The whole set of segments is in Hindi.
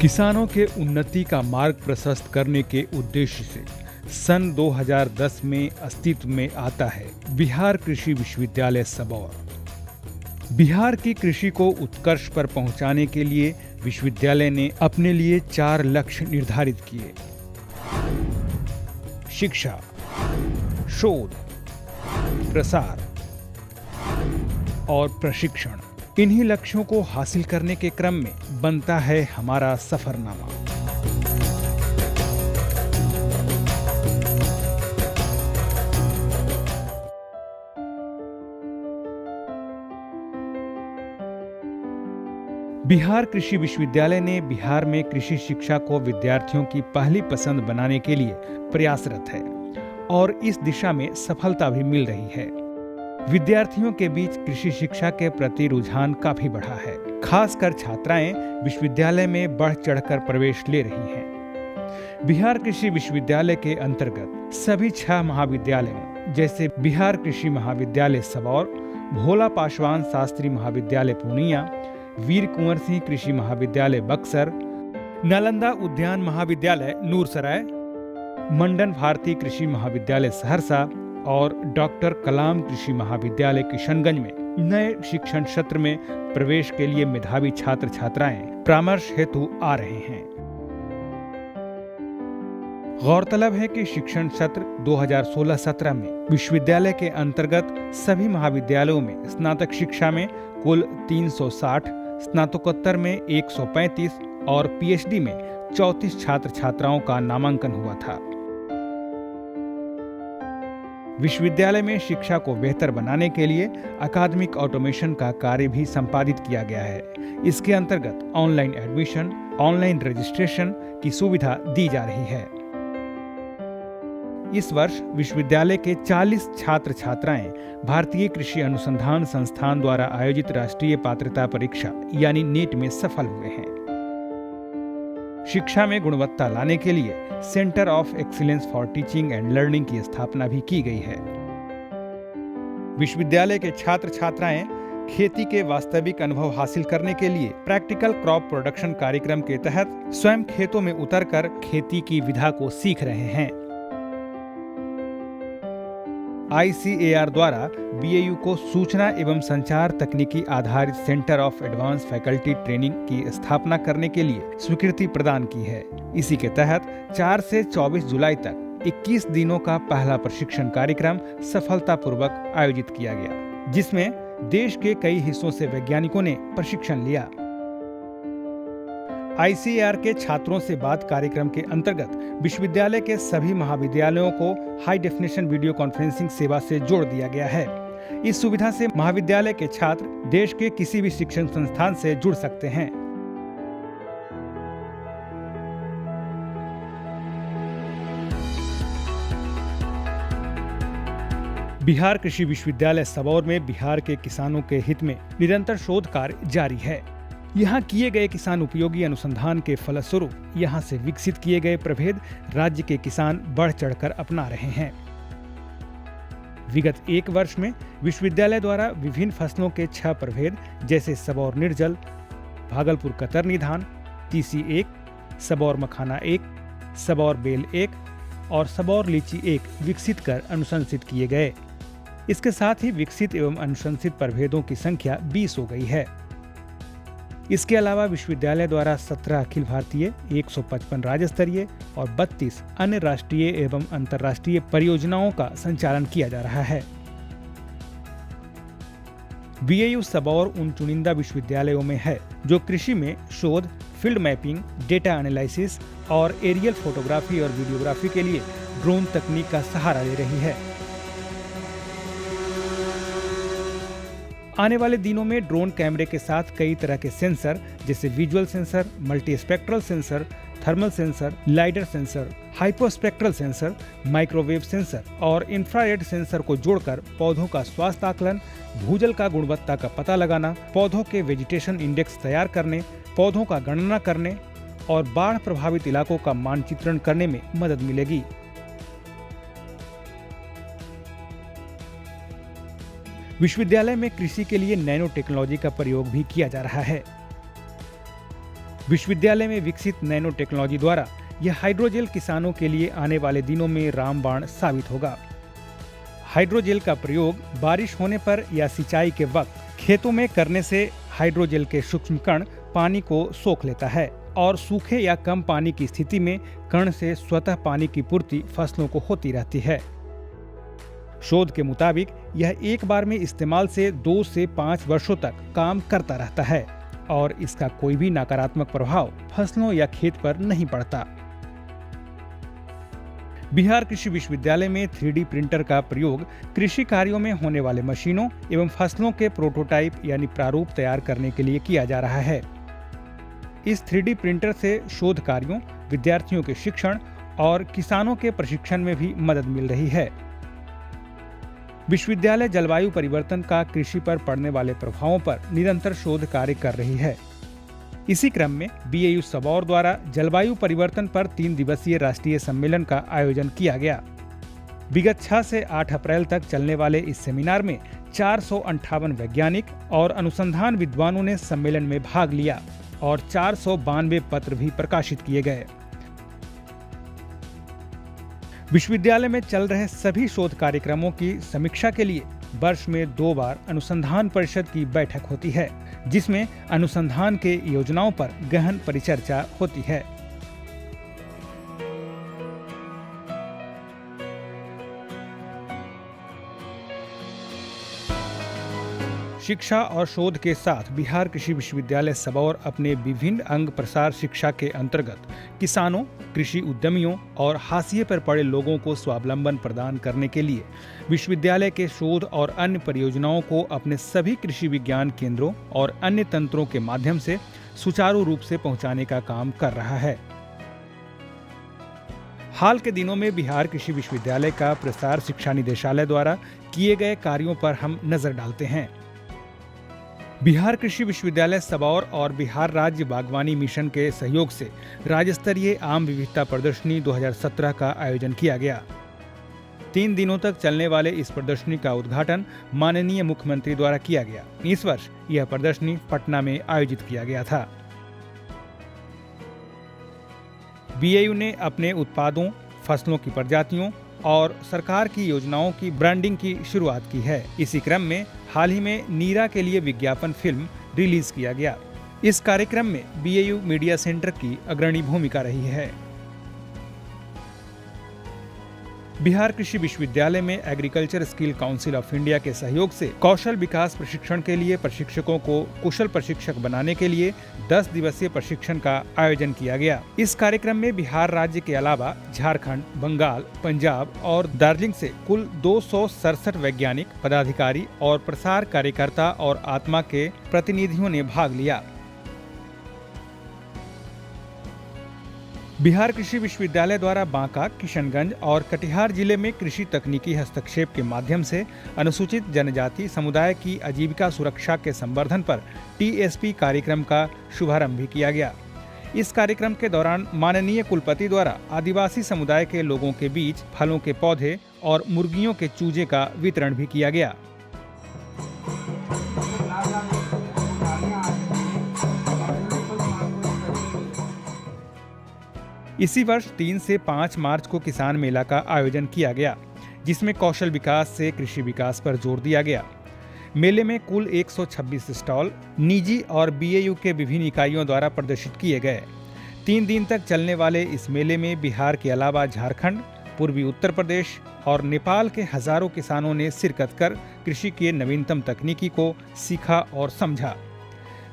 किसानों के उन्नति का मार्ग प्रशस्त करने के उद्देश्य से सन 2010 में अस्तित्व में आता है बिहार कृषि विश्वविद्यालय सबौर। बिहार की कृषि को उत्कर्ष पर पहुंचाने के लिए विश्वविद्यालय ने अपने लिए 4 लक्ष्य निर्धारित किए: शिक्षा, शोध, प्रसार और प्रशिक्षण। इन्हीं लक्ष्यों को हासिल करने के क्रम में बनता है हमारा सफरनामा। बिहार कृषि विश्वविद्यालय ने बिहार में कृषि शिक्षा को विद्यार्थियों की पहली पसंद बनाने के लिए प्रयासरत है और इस दिशा में सफलता भी मिल रही है। विद्यार्थियों के बीच कृषि शिक्षा के प्रति रुझान काफी बढ़ा है। खासकर छात्राएं विश्वविद्यालय में बढ़ चढ़कर प्रवेश ले रही हैं। बिहार कृषि विश्वविद्यालय के अंतर्गत सभी 6 महाविद्यालयों जैसे बिहार कृषि महाविद्यालय सबौर, भोला पासवान शास्त्री महाविद्यालय पूर्णिया, वीर कुंवर सिंह कृषि महाविद्यालय बक्सर, नालंदा उद्यान महाविद्यालय नूरसराय, मंडन भारती कृषि महाविद्यालय सहरसा और डॉक्टर कलाम कृषि महाविद्यालय किशनगंज में नए शिक्षण सत्र में प्रवेश के लिए मेधावी छात्र छात्राएं परामर्श हेतु आ रहे हैं। गौरतलब है कि शिक्षण सत्र 2016-17 में विश्वविद्यालय के अंतर्गत सभी महाविद्यालयों में स्नातक शिक्षा में कुल 360, स्नातकोत्तर में 135 और पीएचडी में 34 छात्र छात्राओं का नामांकन हुआ था। विश्वविद्यालय में शिक्षा को बेहतर बनाने के लिए अकादमिक ऑटोमेशन का कार्य भी संपादित किया गया है। इसके अंतर्गत ऑनलाइन एडमिशन, ऑनलाइन रजिस्ट्रेशन की सुविधा दी जा रही है। इस वर्ष विश्वविद्यालय के 40 छात्र छात्राएं भारतीय कृषि अनुसंधान संस्थान द्वारा आयोजित राष्ट्रीय पात्रता परीक्षा यानी नीट में सफल हुए हैं। शिक्षा में गुणवत्ता लाने के लिए centre of excellence for teaching and learning की स्थापना भी की गई है। विश्वविद्यालय के छात्र छात्राएं खेती के वास्तविक अनुभव हासिल करने के लिए प्रैक्टिकल क्रॉप प्रोडक्शन कार्यक्रम के तहत स्वयं खेतों में उतरकर खेती की विधा को सीख रहे हैं। ICAR द्वारा BAU को सूचना एवं संचार तकनीकी आधारित centre of advance faculty training की स्थापना करने के लिए स्वीकृति प्रदान की है। इसी के तहत 4 से 24 जुलाई तक 21 दिनों का पहला प्रशिक्षण कार्यक्रम सफलतापूर्वक आयोजित किया गया, जिसमें देश के कई हिस्सों से वैज्ञानिकों ने प्रशिक्षण लिया। ICAR के छात्रों से बात कार्यक्रम के अंतर्गत विश्वविद्यालय के सभी महाविद्यालयों को हाई डेफिनेशन वीडियो कॉन्फ्रेंसिंग सेवा से जोड़ दिया गया है। इस सुविधा से महाविद्यालय के छात्र देश के किसी भी शिक्षण संस्थान से जुड़ सकते हैं। बिहार कृषि विश्वविद्यालय सबौर में बिहार के किसानों के हित में निरंतर शोध कार्य जारी है। यहाँ किए गए किसान उपयोगी अनुसंधान के फलस्वरूप यहाँ से विकसित किए गए प्रभेद राज्य के किसान बढ़ चढ़कर अपना रहे हैं। विगत 1 वर्ष में विश्वविद्यालय द्वारा विभिन्न फसलों के 6 प्रभेद जैसे सबौर निर्जल, भागलपुर कतरनी धान, तीसी 1, सबौर मखाना 1, सबौर बेल 1 और सबौर लीची 1 विकसित कर अनुशंसित किए गए। इसके साथ ही विकसित एवं अनुशंसित प्रभेदों की संख्या 20 हो गई है। इसके अलावा विश्वविद्यालय द्वारा 17 अखिल भारतीय, 155 राज्य स्तरीय और 32 अन्य राष्ट्रीय एवं अंतर्राष्ट्रीय परियोजनाओं का संचालन किया जा रहा है। BAU सबौर उन चुनिंदा विश्वविद्यालयों में है जो कृषि में शोध, फील्ड मैपिंग, डेटा एनालिसिस और एरियल फोटोग्राफी और वीडियोग्राफी के लिए ड्रोन तकनीक का सहारा ले रही है। आने वाले दिनों में ड्रोन कैमरे के साथ कई तरह के सेंसर जैसे visual sensor, multi spectral sensor, thermal sensor, lidar sensor, hyperspectral sensor, microwave sensor और इंफ्रारेड सेंसर को जोड़कर पौधों का स्वास्थ्य आकलन, भूजल का गुणवत्ता का पता लगाना, पौधों के वेजिटेशन इंडेक्स तैयार करने, पौधों का गणना करने और बाढ़ प्रभावित इलाकों का मानचित्रण करने में मदद मिलेगी। विश्वविद्यालय में कृषि के लिए नैनो टेक्नोलॉजी का प्रयोग भी किया जा रहा है। विश्वविद्यालय में विकसित नैनो टेक्नोलॉजी द्वारा यह हाइड्रोजेल किसानों के लिए आने वाले दिनों में रामबाण साबित होगा। हाइड्रोजेल का प्रयोग बारिश होने पर या सिंचाई के वक्त खेतों में करने से हाइड्रोजेल के सूक्ष्म कण पानी को सोख लेता है और सूखे या कम पानी की स्थिति में कण से स्वतः पानी की पूर्ति फसलों को होती रहती है। शोध के मुताबिक यह एक बार में इस्तेमाल से 2 से 5 वर्षों तक काम करता रहता है और इसका कोई भी नकारात्मक प्रभाव फसलों या खेत पर नहीं पड़ता। बिहार कृषि विश्वविद्यालय में 3D प्रिंटर का प्रयोग कृषि कार्यों में होने वाले मशीनों एवं फसलों के प्रोटोटाइप यानी प्रारूप तैयार करने के लिए किया जा रहा है। इस 3D प्रिंटर से शोध कार्यों, विद्यार्थियों के शिक्षण और किसानों के प्रशिक्षण में भी मदद मिल रही है। विश्वविद्यालय जलवायु परिवर्तन का कृषि पर पड़ने वाले प्रभावों पर निरंतर शोध कार्य कर रही है। इसी क्रम में BAU सबौर द्वारा जलवायु परिवर्तन पर 3 दिवसीय राष्ट्रीय सम्मेलन का आयोजन किया गया। विगत 6 से 8 अप्रैल तक चलने वाले इस सेमिनार में 458 वैज्ञानिक और अनुसंधान विद्वानों ने सम्मेलन में भाग लिया और 492 पत्र भी प्रकाशित किए गए। विश्वविद्यालय में चल रहे सभी शोध कार्यक्रमों की समीक्षा के लिए वर्ष में 2 बार अनुसंधान परिषद की बैठक होती है, जिसमें अनुसंधान के योजनाओं पर गहन परिचर्चा होती है। शिक्षा और शोध के साथ बिहार कृषि विश्वविद्यालय सबौर अपने विभिन्न अंग प्रसार शिक्षा के अंतर्गत किसानों, कृषि उद्यमियों और हाशिए पर पड़े लोगों को स्वावलंबन प्रदान करने के लिए विश्वविद्यालय के शोध और अन्य परियोजनाओं को अपने सभी कृषि विज्ञान केंद्रों और अन्य तंत्रों के माध्यम से सुचारू रूप से पहुंचाने का काम कर रहा है। हाल के दिनों में बिहार कृषि विश्वविद्यालय का प्रसार शिक्षा निदेशालय द्वारा किए गए कार्यों पर हम नजर डालते हैं। बिहार कृषि विश्वविद्यालय सबौर और बिहार राज्य बागवानी मिशन के सहयोग से राज्य स्तरीय आम विविधता प्रदर्शनी 2017 का आयोजन किया गया। 3 दिनों तक चलने वाले इस प्रदर्शनी का उद्घाटन माननीय मुख्यमंत्री द्वारा किया गया। इस वर्ष यह प्रदर्शनी पटना में आयोजित किया गया था। BAU ने अपने उत्पादों, फसलों की प्रजातियों और सरकार की योजनाओं की ब्रांडिंग की शुरुआत की है। इसी क्रम में हाल ही में नीरा के लिए विज्ञापन फिल्म रिलीज किया गया। इस कार्यक्रम में BAU मीडिया सेंटर की अग्रणी भूमिका रही है। बिहार कृषि विश्वविद्यालय में agriculture skill council of India के सहयोग से कौशल विकास प्रशिक्षण के लिए प्रशिक्षकों को कुशल प्रशिक्षक बनाने के लिए 10 दिवसीय प्रशिक्षण का आयोजन किया गया। इस कार्यक्रम में बिहार राज्य के अलावा झारखंड, बंगाल, पंजाब और दार्जिलिंग से कुल 267 वैज्ञानिक, पदाधिकारी और प्रसार कार्यकर्ता और आत्मा के प्रतिनिधियों ने भाग लिया। बिहार कृषि विश्वविद्यालय द्वारा बांका, किशनगंज और कटिहार जिले में कृषि तकनीकी हस्तक्षेप के माध्यम से अनुसूचित जनजाति समुदाय की आजीविका सुरक्षा के संवर्धन पर TSP कार्यक्रम का शुभारंभ भी किया गया। इस कार्यक्रम के दौरान माननीय कुलपति द्वारा आदिवासी समुदाय के लोगों के बीच फलों के पौधे और मुर्गियों के चूजे का वितरण भी किया गया। इसी वर्ष 3 से 5 मार्च को किसान मेला का आयोजन किया गया, जिसमें कौशल विकास से कृषि विकास पर जोर दिया गया। मेले में कुल 126 स्टॉल निजी और BAU के विभिन्न इकाइयों द्वारा प्रदर्शित किए गए। 3 दिन तक चलने वाले इस मेले में बिहार के अलावा झारखंड, पूर्वी उत्तर प्रदेश और नेपाल के हजारों किसानों ने शिरकत कर कृषि के नवीनतम तकनीकी को सीखा और समझा।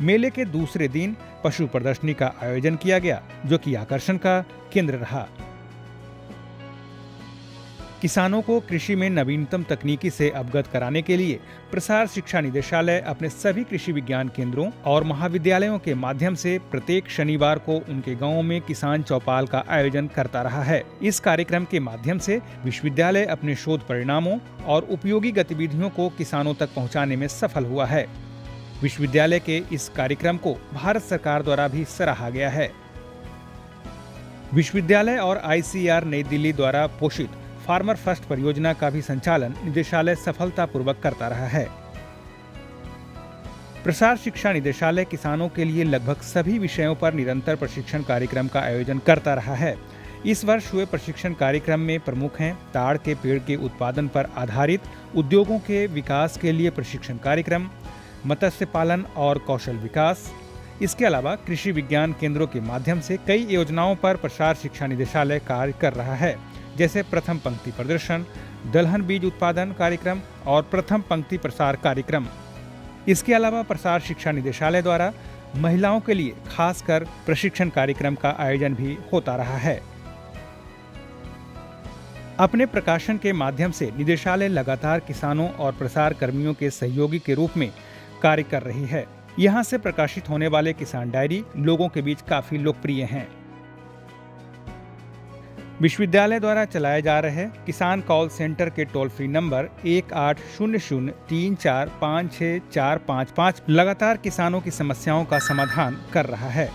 मेले के दूसरे दिन पशु प्रदर्शनी का आयोजन किया गया, जो कि आकर्षण का केंद्र रहा। किसानों को कृषि में नवीनतम तकनीकी से अवगत कराने के लिए प्रसार शिक्षा निदेशालय अपने सभी कृषि विज्ञान केंद्रों और महाविद्यालयों के माध्यम से प्रत्येक शनिवार को उनके गांवों में किसान चौपाल का आयोजन करता रहा है। इस कार्यक्रम के माध्यम से विश्वविद्यालय अपने शोध परिणामों और उपयोगी गतिविधियों को किसानों तक पहुँचाने में सफल हुआ है। विश्वविद्यालय के इस कार्यक्रम को भारत सरकार द्वारा भी सराहा गया है। विश्वविद्यालय और ICAR नई दिल्ली द्वारा पोषित फार्मर फर्स्ट परियोजना का भी संचालन निदेशालय सफलतापूर्वक करता रहा है। प्रसार शिक्षा निदेशालय किसानों के लिए लगभग सभी विषयों पर निरंतर प्रशिक्षण कार्यक्रम का आयोजन करता रहा है। इस वर्ष हुए प्रशिक्षण कार्यक्रम में प्रमुख हैं ताड़ के पेड़ के उत्पादन पर आधारित उद्योगों के विकास के लिए प्रशिक्षण कार्यक्रम, मत्स्य पालन और कौशल विकास। इसके अलावा कृषि विज्ञान केंद्रों के माध्यम से कई योजनाओं पर प्रसार शिक्षा निदेशालय कार्य कर रहा है, जैसे प्रथम पंक्ति प्रदर्शन, दलहन बीज उत्पादन कार्यक्रम और प्रथम पंक्ति प्रसार कार्यक्रम। इसके अलावा प्रसार शिक्षा निदेशालय द्वारा महिलाओं के लिए खासकर प्रशिक्षण कार्यक्रम का आयोजन भी होता रहा है। अपने प्रकाशन के माध्यम से निदेशालय लगातार किसानों और प्रसार कर्मियों के सहयोगी के रूप में कार्य कर रही है। यहाँ से प्रकाशित होने वाले किसान डायरी लोगों के बीच काफी लोकप्रिय हैं। विश्वविद्यालय द्वारा चलाए जा रहे किसान कॉल सेंटर के टोल फ्री नंबर 180034564555 लगातार किसानों की समस्याओं का समाधान कर रहा है।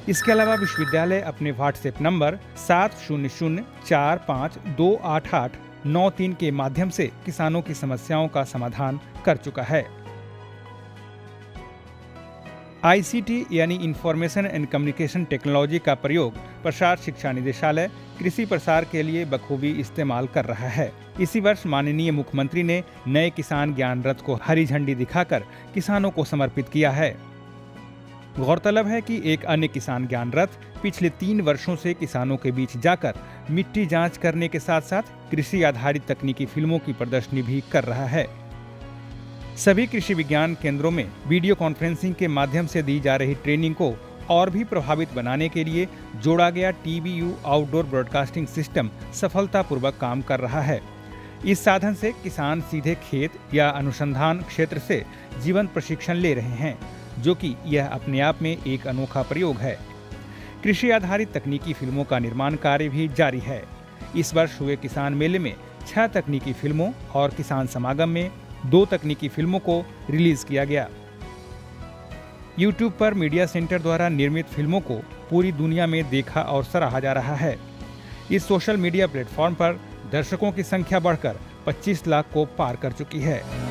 इसके अलावा विश्वविद्यालय अपने व्हाट्सएप नंबर 7004528893 के माध्यम से किसानों की समस्याओं का समाधान कर चुका है। ICT यानी इंफॉर्मेशन एंड कम्युनिकेशन टेक्नोलॉजी का प्रयोग प्रसार शिक्षा निदेशालय कृषि प्रसार के लिए बखूबी इस्तेमाल कर रहा है। इसी वर्ष माननीय मुख्यमंत्री ने नए किसान ज्ञान रथ को हरी झंडी दिखाकर किसानों को समर्पित किया है। गौरतलब है कि एक अन्य किसान ज्ञान रथ पिछले 3 वर्षों से किसानों के बीच जाकर मिट्टी जांच करने के साथ साथ कृषि आधारित तकनीकी फिल्मों की प्रदर्शनी भी कर रहा है। सभी कृषि विज्ञान केंद्रों में वीडियो कॉन्फ्रेंसिंग के माध्यम से दी जा रही ट्रेनिंग को और भी प्रभावित बनाने के लिए जोड़ा गया TBU आउटडोर ब्रॉडकास्टिंग सिस्टम सफलतापूर्वक काम कर रहा है। इस साधन से किसान सीधे खेत या अनुसंधान क्षेत्र से जीवंत प्रशिक्षण ले रहे हैं, जो कि यह अपने आप में एक अनोखा प्रयोग है। कृषि आधारित तकनीकी फिल्मों का निर्माण कार्य भी जारी है। इस वर्ष हुए किसान मेले में 6 तकनीकी फिल्मों और किसान समागम में 2 तकनीकी फिल्मों को रिलीज किया गया। YouTube पर मीडिया सेंटर द्वारा निर्मित फिल्मों को पूरी दुनिया में देखा और सराहा जा रहा है। इस सोशल मीडिया प्लेटफॉर्म पर दर्शकों की संख्या बढ़कर 25 लाख को पार कर चुकी है।